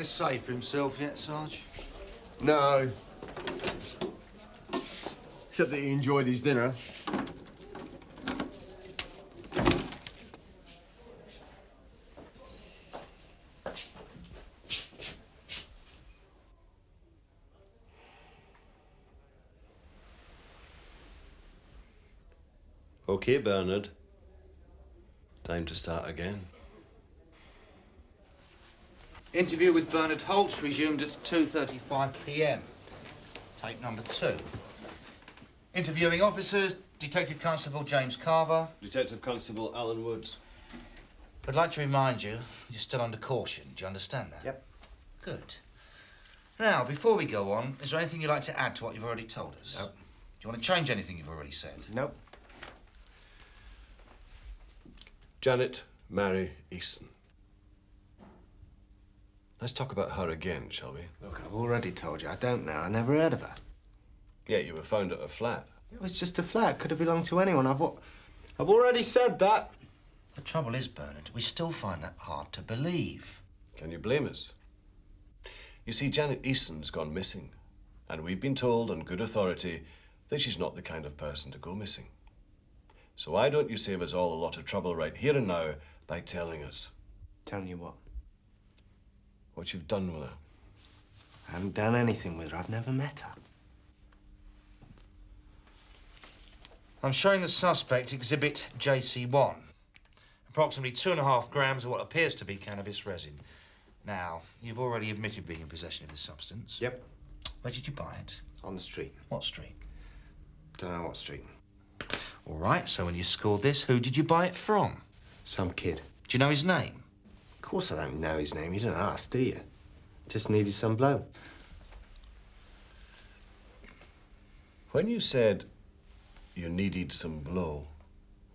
the safe for himself yet, Sarge? No. Except that he enjoyed his dinner. OK, Bernard. Time to start again. Interview with Bernard Holtz resumed at 2:35 p.m. Tape number 2. Interviewing officers, Detective Constable James Carver. Detective Constable Alan Woods. I'd like to remind you, you're still under caution. Do you understand that? Yep. Good. Now, before we go on, is there anything you'd like to add to what you've already told us? Nope. Do you want to change anything you've already said? Nope. Janet Mary Easton. Let's talk about her again, shall we? Look, I've already told you, I don't know. I never heard of her. Yeah, you were found at her flat. It was just a flat. Could have belonged to anyone. I've already said that. The trouble is, Bernard, we still find that hard to believe. Can you blame us? You see, Janet Easton's gone missing, and we've been told on good authority that she's not the kind of person to go missing. So why don't you save us all a lot of trouble right here and now by telling us Telling you what? what you've done with her? I haven't done anything with her. I've never met her. I'm showing the suspect Exhibit JC1. Approximately 2.5 grams of what appears to be cannabis resin. Now, you've already admitted being in possession of this substance. Yep. Where did you buy it? On the street. What street? Don't know what street. All right, so when you scored this, who did you buy it from? Some kid. Do you know his name? Of course I don't know his name. You don't ask, do you? Just needed some blow. When you said you needed some blow,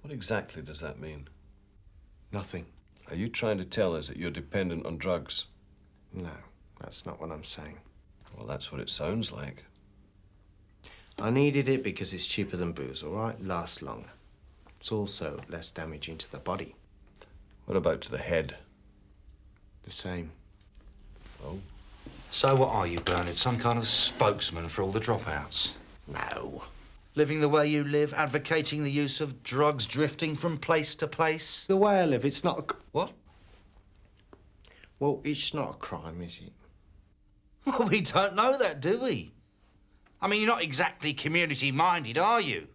what exactly does that mean? Nothing. Are you trying to tell us that you're dependent on drugs? No, that's not what I'm saying. Well, that's what it sounds like. I needed it because it's cheaper than booze, all right? Lasts longer. It's also less damaging to the body. What about to the head? The same. Oh? So what are you, Bernard? Some kind of spokesman for all the dropouts? No. Living the way you live, advocating the use of drugs, drifting from place to place? The way I live, it's not a... What? Well, it's not a crime, is it? Well, we don't know that, do we? I mean, you're not exactly community-minded, are you?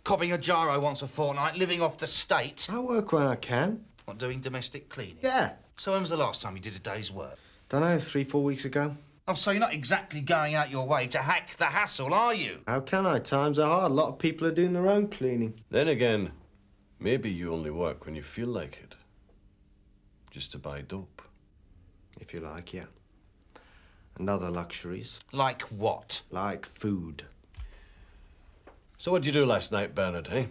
Copping a gyro once a fortnight, living off the state. I work when I can. What, doing domestic cleaning? Yeah. So when was the last time you did a day's work? Don't know, 3-4 weeks ago. Oh, so you're not exactly going out your way to hack the hassle, are you? How can I? Times are hard. A lot of people are doing their own cleaning. Then again, maybe you only work when you feel like it. Just to buy dope. If you like, yeah. And other luxuries. Like what? Like food. So what'd you do last night, Bernard, eh?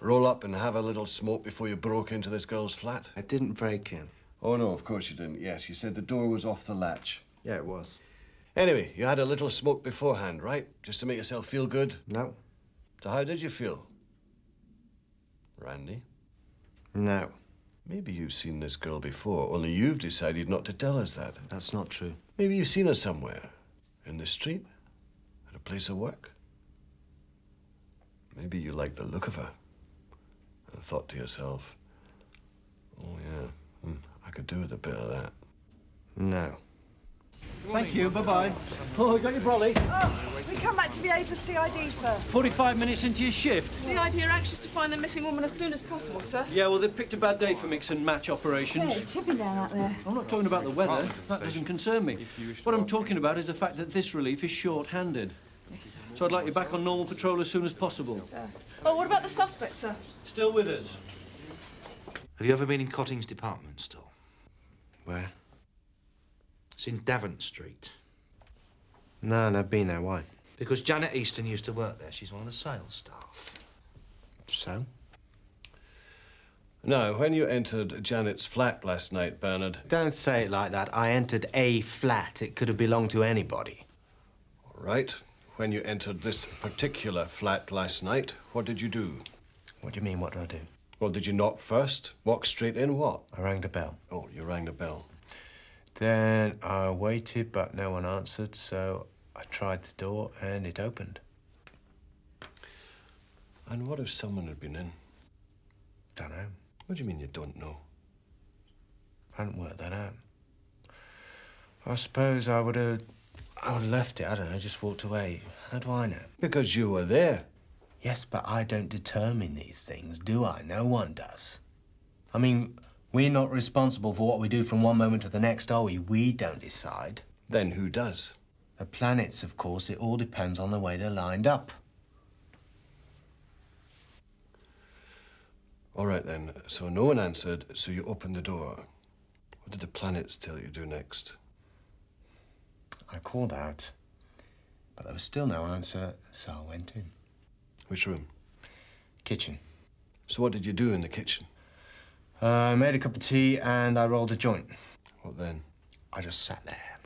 Roll up and have a little smoke before you broke into this girl's flat? I didn't break in. Oh, no, of course you didn't. Yes, you said the door was off the latch. Yeah, it was. Anyway, you had a little smoke beforehand, right? Just to make yourself feel good? No. So how did you feel? Randy? No. Maybe you've seen this girl before, only you've decided not to tell us that. That's not true. Maybe you've seen her somewhere. In the street? At a place of work? Maybe you like the look of her. And thought to yourself, oh, yeah, I could do with a bit of that. No. Thank you, bye-bye. Oh, you got your brolly? Oh, we come back to liaise with CID, sir. 45 minutes into your shift. CID are anxious to find the missing woman as soon as possible, sir. Yeah, well, they've picked a bad day for mix and match operations. Yeah, it's tipping down out there. I'm not talking about the weather. That doesn't concern me. What I'm talking about is the fact that this relief is short-handed. Yes, sir. So I'd like you back on normal patrol as soon as possible. Sir. Oh, what about the suspect, sir? Still with us? Have you ever been in Cotting's department store? Where? It's in Davant Street. No, no, been there. Why? Because Janet Easton used to work there. She's one of the sales staff. So? Now, when you entered Janet's flat last night, Bernard... Don't say it like that. I entered a flat. It could have belonged to anybody. All right. When you entered this particular flat last night, what did you do? What do you mean, what did I do? Well, did you knock first? Walk straight in, what? I rang the bell. Oh, you rang the bell. Then I waited, but no one answered, so I tried the door and it opened. And what if someone had been in? Dunno. What do you mean you don't know? Hadn't worked that out. I suppose I would have left it, I don't know, just walked away. How do I know? Because you were there. Yes, but I don't determine these things, do I? No one does. I mean, we're not responsible for what we do from one moment to the next, are we? We don't decide. Then who does? The planets, of course, it all depends on the way they're lined up. All right, then. So no one answered, so you opened the door. What did the planets tell you to do next? I called out, but there was still no answer, so I went in. Which room? Kitchen. So what did you do in the kitchen? I made a cup of tea and I rolled a joint. What then? I just sat there.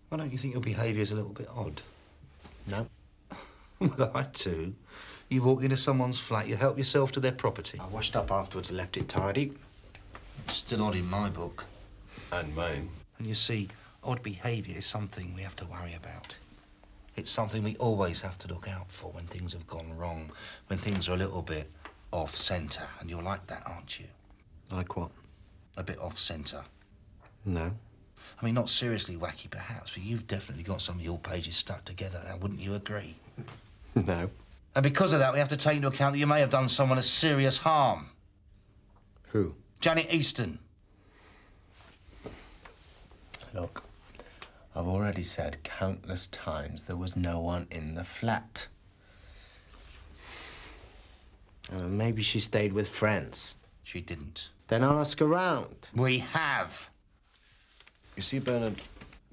Why don't you think your behaviour's a little bit odd? No. Well, I do. You walk into someone's flat, you help yourself to their property. I washed up afterwards and left it tidy. Still odd in my book. And mine. And you see, odd behaviour is something we have to worry about. It's something we always have to look out for when things have gone wrong, when things are a little bit off-centre. And you're like that, aren't you? Like what? A bit off-centre. No. I mean, not seriously wacky, perhaps, but you've definitely got some of your pages stuck together now, wouldn't you agree? No. And because of that, we have to take into account that you may have done someone a serious harm. Who? Janet Easton. Look, I've already said countless times there was no one in the flat. Maybe she stayed with friends. She didn't. Then ask around. We have. You see, Bernard,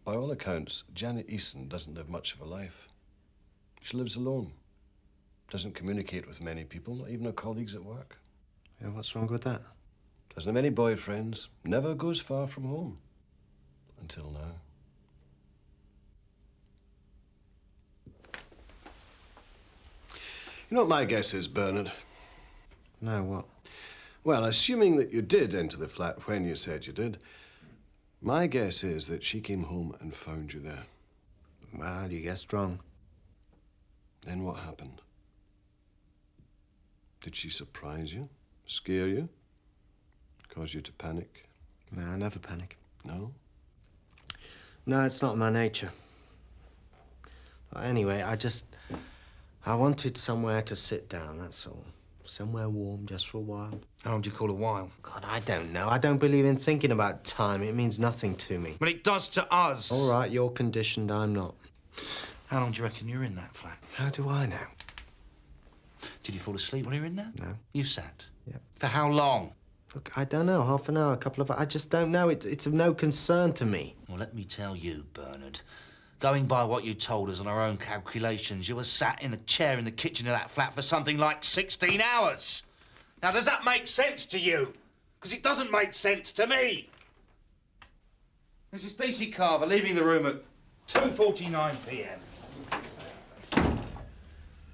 by all accounts, Janet Easton doesn't live much of a life. She lives alone. Doesn't communicate with many people, not even her colleagues at work. Yeah, what's wrong with that? Doesn't have any boyfriends. Never goes far from home. Until now. You know what my guess is, Bernard? No, what? Well, assuming that you did enter the flat when you said you did, my guess is that she came home and found you there. Well, you guessed wrong. Then what happened? Did she surprise you? Scare you? Cause you to panic? No, I never panic. No? No, it's not my nature. Anyway, I wanted somewhere to sit down, that's all. Somewhere warm, just for a while. How long do you call a while? God, I don't know. I don't believe in thinking about time. It means nothing to me. But it does to us. All right, you're conditioned, I'm not. How long do you reckon you were in that flat? How do I know? Did you fall asleep while you were in there? No. You sat? Yep. For how long? Look, I don't know, half an hour, a couple of hours. I just don't know. It's of no concern to me. Well, let me tell you, Bernard. Going by what you told us on our own calculations, you were sat in the chair in the kitchen of that flat for something like 16 hours. Now, does that make sense to you? Because it doesn't make sense to me. This is DC Carver leaving the room at 2:49 p.m.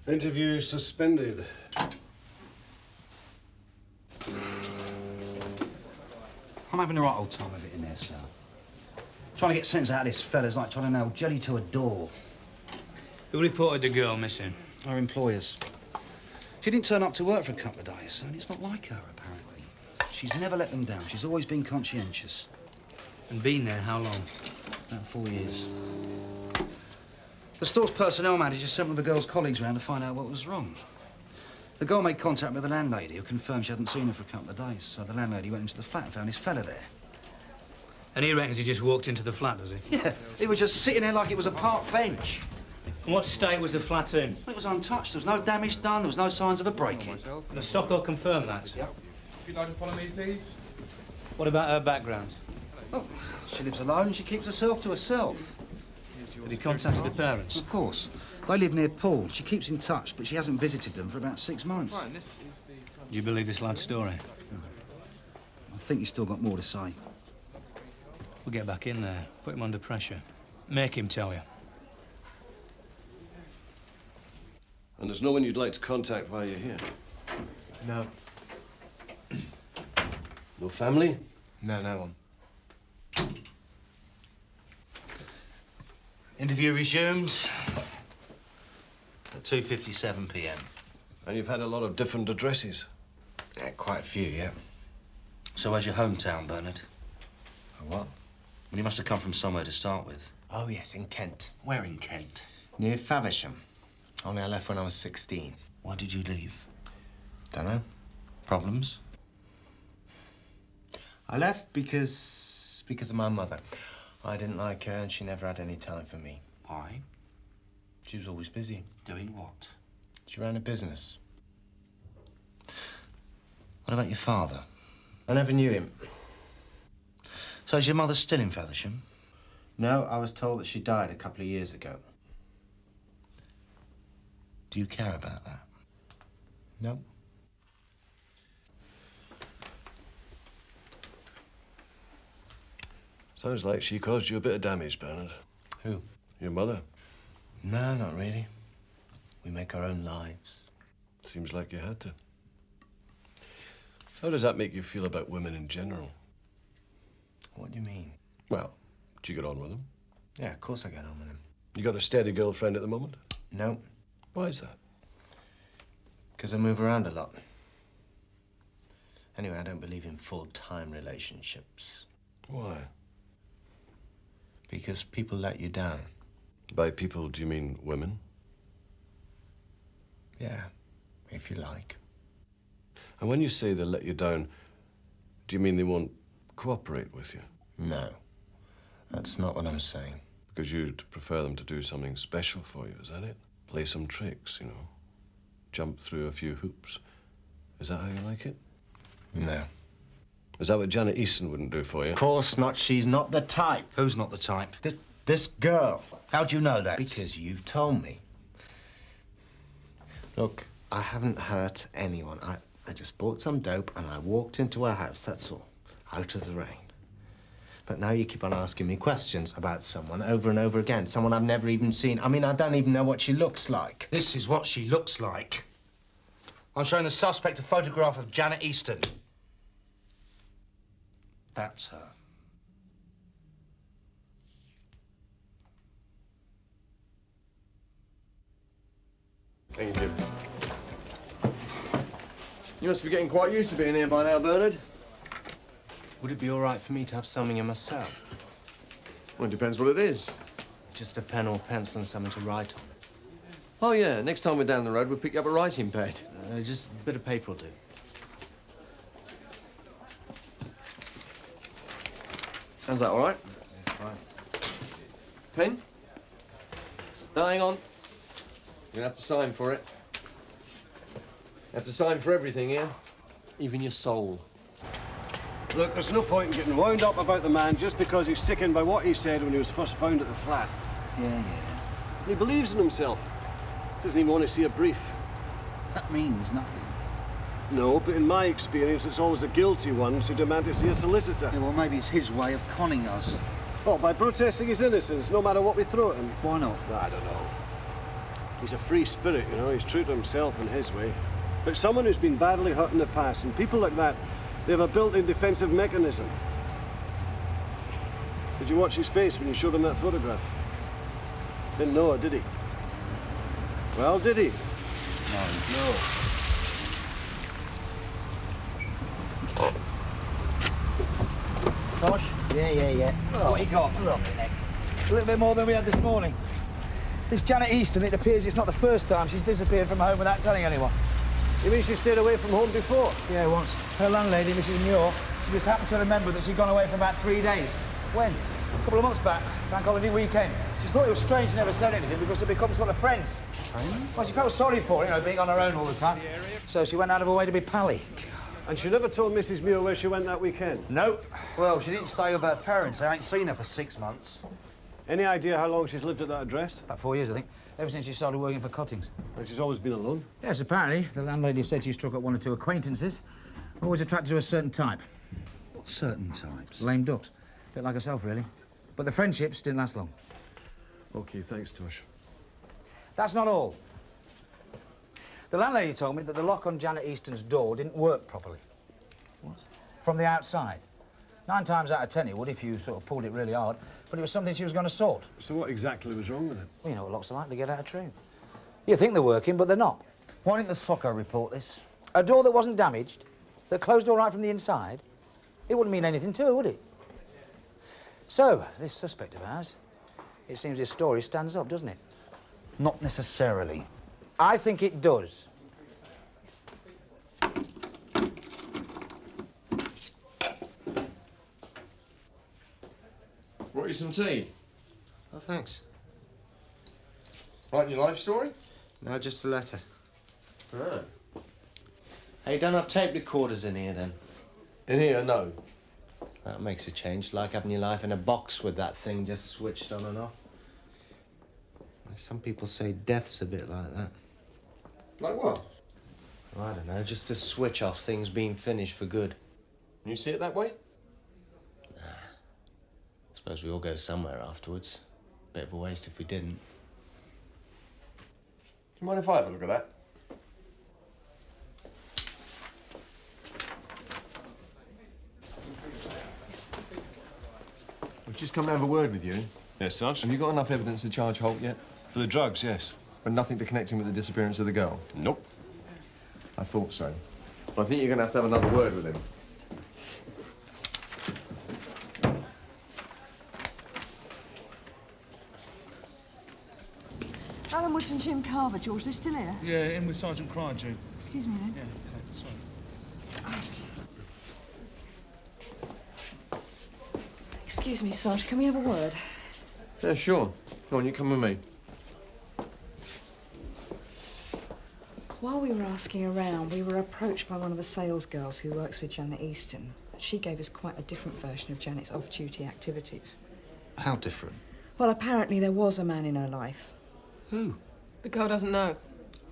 Interview suspended. I'm having the right old time of it in there, sir. Trying to get sense out of this fella's like trying to nail jelly to a door. Who reported the girl missing? Our employers. She didn't turn up to work for a couple of days, and it's not like her, apparently. She's never let them down. She's always been conscientious. And been there how long? About 4 years. The store's personnel manager sent one of the girl's colleagues round to find out what was wrong. The girl made contact with the landlady, who confirmed she hadn't seen her for a couple of days. So the landlady went into the flat and found this fella there. And he reckons he just walked into the flat, does he? Yeah, he was just sitting there like it was a park bench. And what state was the flat in? It was untouched. There was no damage done. There was no signs of a break-in. And the SOCO confirmed that? Yep. If you'd like to follow me, please. What about her background? Oh, she lives alone and she keeps herself to herself. Have you contacted the parents? Of course. They live near Poole. She keeps in touch, but she hasn't visited them for about 6 months. Fine, this is the... Do you believe this lad's story? I think he's still got more to say. We'll get back in there, put him under pressure. Make him tell you. And there's no one you'd like to contact while you're here? No. No family? No one. Interview resumed at 2:57 p.m. And you've had a lot of different addresses. Yeah, quite a few, yeah. So where's your hometown, Bernard? What? Well, you must have come from somewhere to start with. Oh, yes, in Kent. Where in Kent? Near Faversham. Only I left when I was 16. Why did you leave? Dunno. Problems? I left because of my mother. I didn't like her and she never had any time for me. Why? She was always busy. Doing what? She ran a business. What about your father? I never knew him. So is your mother still in Faversham? No, I was told that she died a couple of years ago. Do you care about that? No. Sounds like she caused you a bit of damage, Bernard. Who? Your mother. No, not really. We make our own lives. Seems like you had to. How does that make you feel about women in general? What do you mean? Well, do you get on with them? Yeah, of course I get on with him. You got a steady girlfriend at the moment? No, Why is that? because I move around a lot. Anyway, I don't believe in full-time relationships. Why? Because people let you down. By people, do you mean women? Yeah, if you like. And when you say they let you down, do you mean they won't cooperate with you? No, that's not what I'm saying. Because you'd prefer them to do something special for you, is that it? Play some tricks, you know? Jump through a few hoops. Is that how you like it? No. Is that what Janet Easton wouldn't do for you? Of course not. She's not the type. Who's not the type? This girl. How do you know that? Because you've told me. Look, I haven't hurt anyone. I just bought some dope and I walked into her house, that's all. Out of the rain. But now you keep on asking me questions about someone over and over again. Someone I've never even seen. I mean, I don't even know what she looks like. This is what she looks like. I'm showing the suspect a photograph of Janet Easton. That's her. Thank you. You must be getting quite used to being here by now, Bernard. Would it be all right for me to have something in myself? Well, it depends what it is. Just a pen or pencil and something to write on. Oh, yeah. Next time we're down the road, we'll pick you up a writing pad. Just a bit of paper will do. How's that, all right? Yeah, fine. Pen? No, hang on. You're gonna have to sign for it. You have to sign for everything here, even your soul. Look, there's no point in getting wound up about the man just because he's sticking by what he said when he was first found at the flat. Yeah. And he believes in himself. Doesn't even want to see a brief. That means nothing. No, but in my experience, it's always the guilty ones who demand to see a solicitor. Yeah, well, maybe it's his way of conning us. Well, by protesting his innocence, no matter what we throw at him. Why not? I don't know. He's a free spirit, you know. He's true to himself in his way. But someone who's been badly hurt in the past, and people like that, they have a built-in defensive mechanism. Did you watch his face when you showed him that photograph? Didn't know it, did he? Well, did he? No. Tosh? Yeah. What you got? Look, A little bit more than we had this morning. This Janet Easton, it appears it's not the first time she's disappeared from home without telling anyone. You mean she stayed away from home before? Yeah, once. Her landlady, Mrs. Muir, she just happened to remember that she'd gone away for about 3 days. When? A couple of months back, bank holiday weekend. She thought it was strange she never said anything because they'd become sort of friends. Friends? Well, she felt sorry for her, being on her own all the time. So she went out of her way to be pally. And she never told Mrs. Muir where she went that weekend? Nope. well, she didn't stay with her parents. I ain't seen her for 6 months. Any idea how long she's lived at that address? About 4 years, I think. Ever since she started working for Cottings. And she's always been alone? Yes, apparently. The landlady said she struck up 1 or 2 acquaintances. Always attracted to a certain type. What certain types? Lame ducks. Bit like herself, really. But the friendships didn't last long. OK, thanks, Tosh. That's not all. The landlady told me that the lock on Janet Easton's door didn't work properly. What? From the outside. 9 times out of 10 he would if you sort of pulled it really hard, but it was something she was going to sort. So what exactly was wrong with it? Well, you know what locks are like, they get out of tune. You think they're working, but they're not. Why didn't the Socco report this? A door that wasn't damaged, that closed all right from the inside, it wouldn't mean anything to her, would it? So, this suspect of ours, it seems his story stands up, doesn't it? Not necessarily. I think it does. Brought you some tea. Oh, thanks. Writing your life story? No, just a letter. Oh. Hey, you don't have tape recorders in here, then? In here, no. That makes a change, like having your life in a box with that thing just switched on and off. Some people say death's a bit like that. Like what? Well, I don't know, just a switch off things being finished for good. You see it that way? Suppose we all go somewhere afterwards. Bit of a waste if we didn't. Do you mind if I have a look at that? We've just come to have a word with you. Yes, Sarge? Have you got enough evidence to charge Holt yet? For the drugs, yes. But nothing to connect him with the disappearance of the girl? Nope. I thought so. But I think you're going to have another word with him. Alan Woods and Jim Carver, George, they're still here? Yeah, in with Sergeant Cryer, June. Excuse me then. Yeah, okay, sorry. Right. Excuse me, Sarge, can we have a word? Yeah, sure. Go on, you come with me. While we were asking around, we were approached by one of the sales girls who works with Janet Easton. She gave us quite a different version of Janet's off-duty activities. How different? Well, apparently there was a man in her life. Who? The girl doesn't know.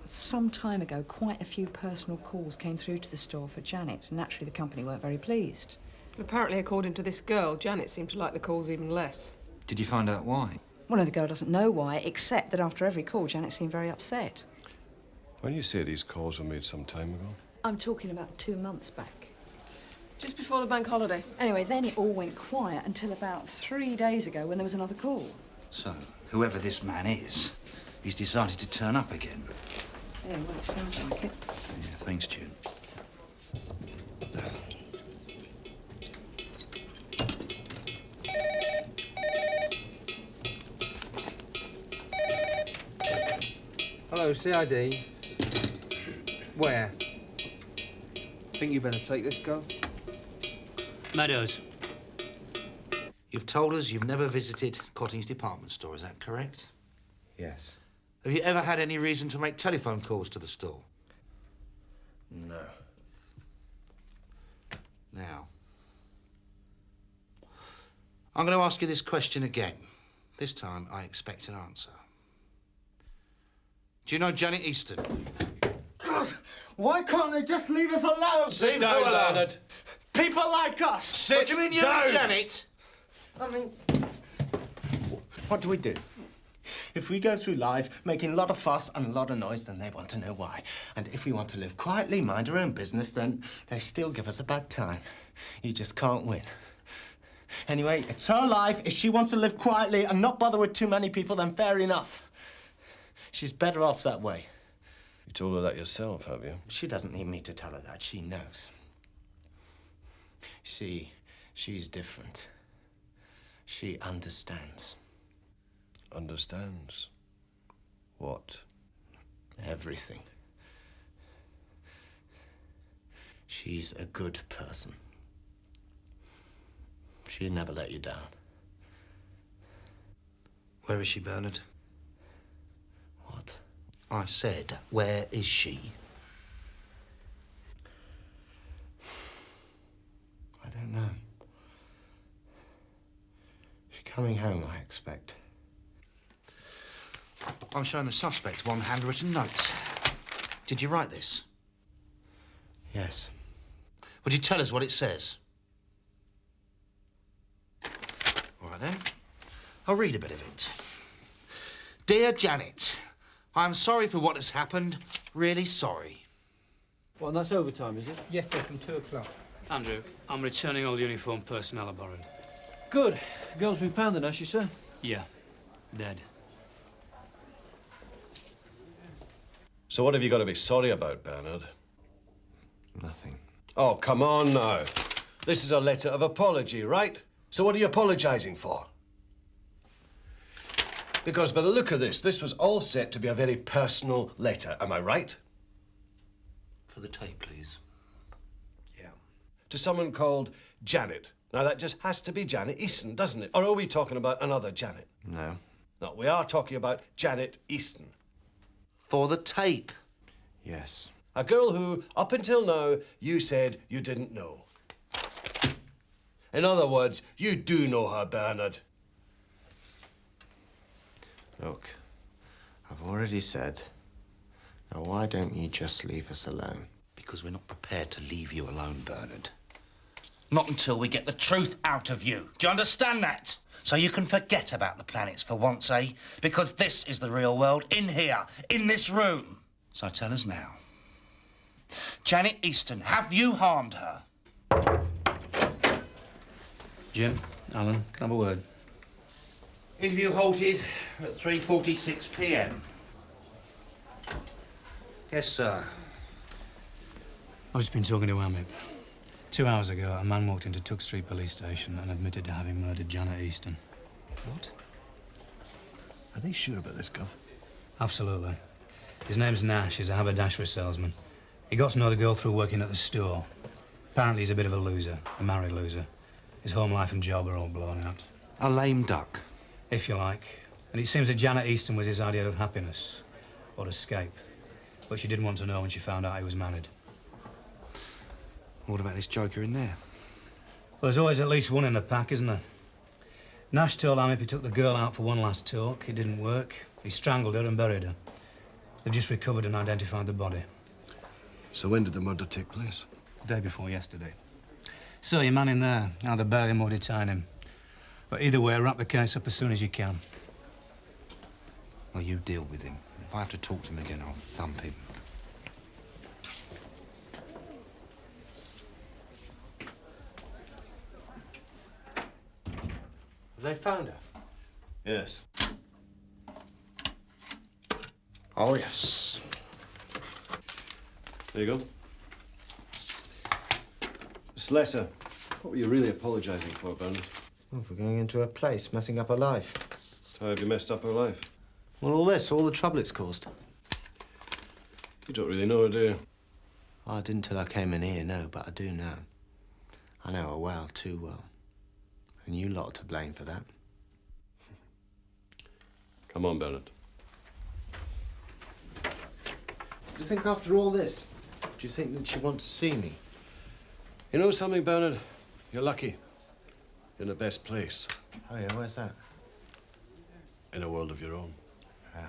Some time ago, quite a few personal calls came through to the store for Janet. Naturally, the company weren't very pleased. Apparently, according to this girl, Janet seemed to like the calls even less. Did you find out why? Well, no, the girl doesn't know why, except that after every call, Janet seemed very upset. When you say these calls were made some time ago? I'm talking about 2 months back. Just before the bank holiday. Anyway, then it all went quiet until about 3 days ago when there was another call. So, whoever this man is, he's decided to turn up again. Yeah, well, it sounds like it. Yeah, thanks, June. Hello, CID. Where? Think you better take this, girl? Meadows. You've told us you've never visited Cotting's department store, is that correct? Yes. Have you ever had any reason to make telephone calls to the store? No. Now, I'm going to ask you this question again. This time, I expect an answer. Do you know Janet Easton? God, why can't they just leave us alone? Leave who alone? People like us. What do you mean you and Janet? I mean, what do we do? If we go through life making a lot of fuss and a lot of noise, then they want to know why. And if we want to live quietly, mind our own business, then they still give us a bad time. You just can't win. Anyway, it's her life. If she wants to live quietly and not bother with too many people, then fair enough. She's better off that way. You told her that yourself, have you? She doesn't need me to tell her that. She knows. See, she's different. She understands. Understands? What? Everything. She's a good person. She'd never let you down. Where is she, Bernard? What? I said, where is she? I don't know. She's coming home, I expect. I'm showing the suspect one handwritten note. Did you write this? Yes. Would you tell us what it says? All right, then. I'll read a bit of it. Dear Janet, I'm sorry for what has happened. Really sorry. Well, that's overtime, is it? Yes, sir, from 2 o'clock. Andrew, I'm returning all uniform personnel I borrowed. Good. The girl's been found then, has she, sir? Yeah, dead. So what have you got to be sorry about, Bernard? Nothing. Oh, come on now. This is a letter of apology, right? So what are you apologising for? Because by the look of this was all set to be a very personal letter, am I right? For the tape, please. Yeah. To someone called Janet. Now, that just has to be Janet Easton, doesn't it? Or are we talking about another Janet? No. No, we are talking about Janet Easton. For the tape? Yes. A girl who, up until now, you said you didn't know. In other words, you do know her, Bernard. Look, I've already said. Now, why don't you just leave us alone? Because we're not prepared to leave you alone, Bernard. Not until we get the truth out of you. Do you understand that? So you can forget about the planets for once, eh? Because this is the real world, in here, in this room. So tell us now. Janet Easton, have you harmed her? Jim, Alan, can I have a word? Interview halted at 3:46 p.m. Yes, sir. I've just been talking to Amip. 2 hours ago, a man walked into Tuck Street Police Station and admitted to having murdered Janet Easton. What? Are they sure about this, Gov? Absolutely. His name's Nash. He's a haberdashery salesman. He got to know the girl through working at the store. Apparently, he's a bit of a loser, a married loser. His home life and job are all blown out. A lame duck? If you like. And it seems that Janet Easton was his idea of happiness, or escape. But she didn't want to know when she found out he was married. What about this joker in there? Well, there's always at least one in the pack, isn't there? Nash told Amip he took the girl out for one last talk. It didn't work. He strangled her and buried her. They've just recovered and identified the body. So when did the murder take place? The day before yesterday. So your man in there. Now they're bail him or detain him. But either way, wrap the case up as soon as you can. Well, you deal with him. If I have to talk to him again, I'll thump him. Have they found her? Yes. Oh, yes. There you go. This letter. What were you really apologising for, Bernard? Well, for going into her place, messing up her life. How have you messed up her life? Well, all this, all the trouble it's caused. You don't really know her, do you? I didn't till I came in here, no, but I do now. I know her well, too well. And you lot are to blame for that. Come on, Bernard. Do you think after all this, do you think that she wants to see me? You know something, Bernard? You're lucky. You're in the best place. Oh, yeah, where's that? In a world of your own. Ah.